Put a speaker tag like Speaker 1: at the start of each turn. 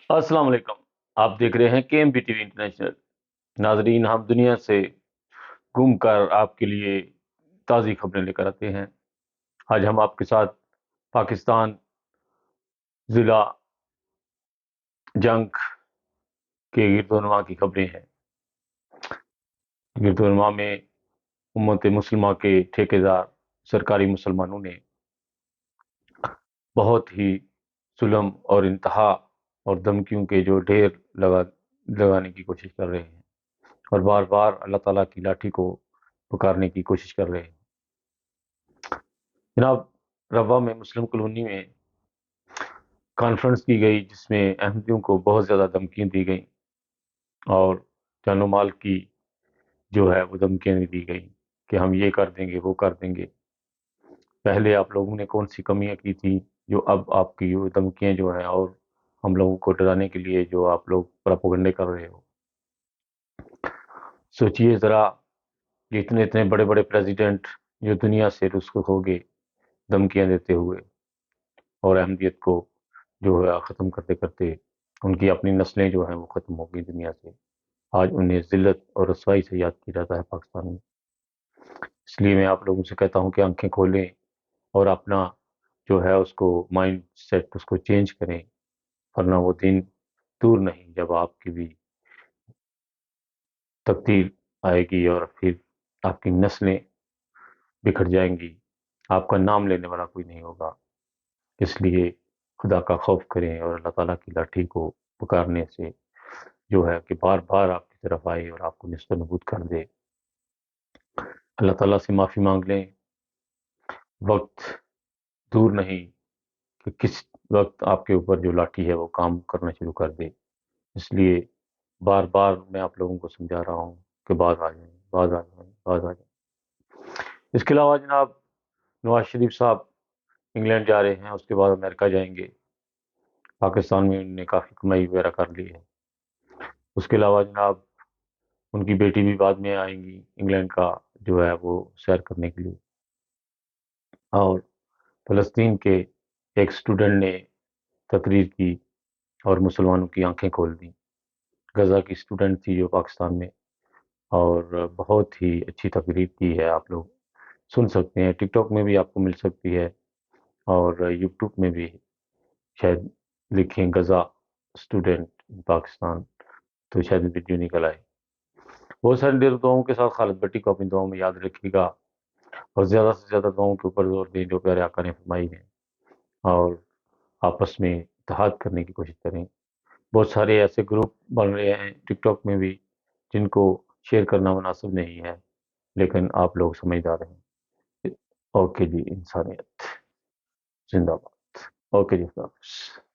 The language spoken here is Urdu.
Speaker 1: السلام علیکم۔ آپ دیکھ رہے ہیں کے M B T V international. ناظرین، ہم دنیا سے گھوم کر آپ کے لیے تازی خبریں لے کر آتے ہیں۔ آج ہم آپ کے ساتھ پاکستان ضلع جنگ کے گرد و نواح کی خبریں ہیں۔ گرد و نواح میں امت مسلمہ کے ٹھیکیدار سرکاری مسلمانوں نے بہت ہی ظلم اور انتہا اور دھمکیوں کے جو ڈھیر لگانے کی کوشش کر رہے ہیں، اور بار بار اللہ تعالیٰ کی لاٹھی کو پکارنے کی کوشش کر رہے ہیں۔ جناب، روا میں مسلم کالونی میں کانفرنس کی گئی، جس میں احمدیوں کو بہت زیادہ دھمکیاں دی گئیں اور جان و مال کی جو ہے وہ دھمکیاں نہیں دی گئیں کہ ہم یہ کر دیں گے، وہ کر دیں گے۔ پہلے آپ لوگوں نے کون سی کمیاں کی تھی جو اب آپ کی وہ دھمکیاں جو ہیں اور ہم لوگوں کو ڈرانے کے لیے جو آپ لوگ پراپوگنڈے کر رہے ہو؟ سوچئے ذرا، یہ اتنے بڑے بڑے پریزیڈنٹ جو دنیا سے رخصت ہو گئے دھمکیاں دیتے ہوئے، اور احمدیت کو جو ہے ختم کرتے کرتے ان کی اپنی نسلیں جو ہیں وہ ختم ہو گئی دنیا سے۔ آج انہیں ذلت اور رسوائی سے یاد کیا جاتا ہے پاکستان میں۔ اس لیے میں آپ لوگوں سے کہتا ہوں کہ آنکھیں کھولیں اور اپنا جو ہے اس کو مائنڈ سیٹ اس کو چینج کریں، ورنہ وہ دن دور نہیں جب آپ کی بھی تقدیر آئے گی اور پھر آپ کی نسلیں بکھر جائیں گی، آپ کا نام لینے والا کوئی نہیں ہوگا۔ اس لیے خدا کا خوف کریں اور اللہ تعالیٰ کی لاٹھی کو پکارنے سے جو ہے کہ بار بار آپ کی طرف آئے اور آپ کو نصف نبود کر دے۔ اللہ تعالیٰ سے معافی مانگ لیں۔ وقت دور نہیں کہ کس وقت آپ کے اوپر جو لاٹھی ہے وہ کام کرنا شروع کر دے۔ اس لیے بار بار میں آپ لوگوں کو سمجھا رہا ہوں کہ باز آ جائیں، باز آ جائیں، باز آ جائیں۔ اس کے علاوہ جناب، نواز شریف صاحب انگلینڈ جا رہے ہیں، اس کے بعد امریکہ جائیں گے۔ پاکستان میں انہوں نے کافی کمائی وغیرہ کر لی ہے۔ اس کے علاوہ جناب، ان کی بیٹی بھی بعد میں آئیں گی انگلینڈ کا جو ہے وہ سیر کرنے کے لیے۔ اور فلسطین کے ایک اسٹوڈنٹ نے تقریر کی اور مسلمانوں کی آنکھیں کھول دیں۔ غزہ کی اسٹوڈنٹ تھی جو پاکستان میں، اور بہت ہی اچھی تقریر کی ہے، آپ لوگ سن سکتے ہیں، ٹک ٹاک میں بھی آپ کو مل سکتی ہے، اور یوٹیوب میں بھی شاید لکھیں غزہ اسٹوڈنٹ پاکستان تو شاید ویڈیو نکل آئے۔ بہت ساری دعاؤں کے ساتھ خالد بٹی کو اپنی دعاؤں میں یاد رکھیے گا، اور زیادہ سے زیادہ دعاؤں کے اوپر زور دیں جو پیارے آقا نے فرمائی ہے، اور آپس میں اتحاد کرنے کی کوشش کریں۔ بہت سارے ایسے گروپ بن رہے ہیں ٹک ٹاک میں بھی جن کو شیئر کرنا مناسب نہیں ہے، لیکن آپ لوگ سمجھدار ہیں۔ اوکے جی، انسانیت زندہ باد۔ اوکے جی، خدا حافظ۔